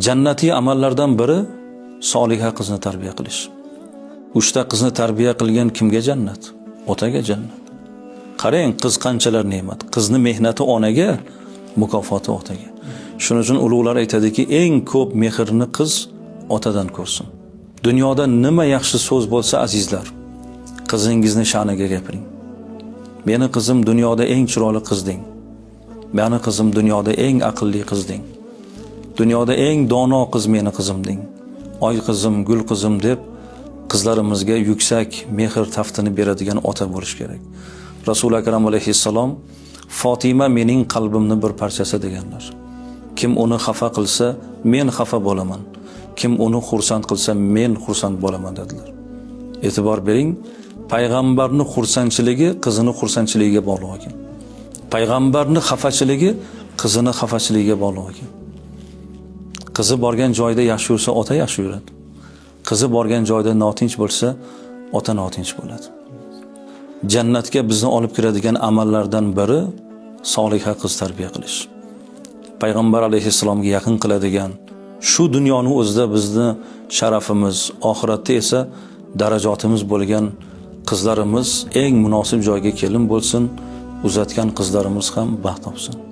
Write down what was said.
Jannatiy amallardan biri soliha qizni tarbiya qilish. 3 ta qizni tarbiya qilgan kimga jannat? Otaga jannat. Qarang, qiz qanchalar ne'mat. Qizni mehnati onaga, mukofoti otaga. Shuning uchun ulug'lar aytadiki, eng ko'p mehrni qiz otadan ko'rsin. Dunyoda nima yaxshi so'z bo'lsa, azizlar, qizingizni sha'niga gapiring. Meni qizim dunyoda eng chiroyli qiz deng. Meni qizim dunyoda eng aqlli qiz deng. Dunyoda eng dono qiz meni qizim deng. Oy qizim, gul qizim deb qizlarimizga yuksak mehr taftini beradigan ota bo'lish kerak. Rasul akram alayhissalom Fatima mening qalbimning bir parchasi deganlar. Kim uni xafa qilsa, men xafa bo'laman. Kim uni xursand qilsa, men xursand bo'laman dedilar. E'tibor bering, payg'ambarning xursandchiligi qizini xursandchiligiga bog'liq ekan. Payg'ambarning xafachiligi qizini xafachiligiga bog'liq ekan. Qizi borgan joyda yaxshi yursa, ota yaxshi yuradi. Qizi borgan joyda notinch bo'lsa, ota notinch bo'ladi. Jannatga bizni olib kiradigan amallardan biri soliha qiz tarbiya qilish. Payg'ambar alayhissalomga yaqin qiladigan, shu dunyoning o'zida bizni sharafimiz, oxiratda esa darajotimiz bo'lgan qizlarimiz eng munosib joyga kelin bo'lsin, uzatgan qizlarimiz ham baxt topsin.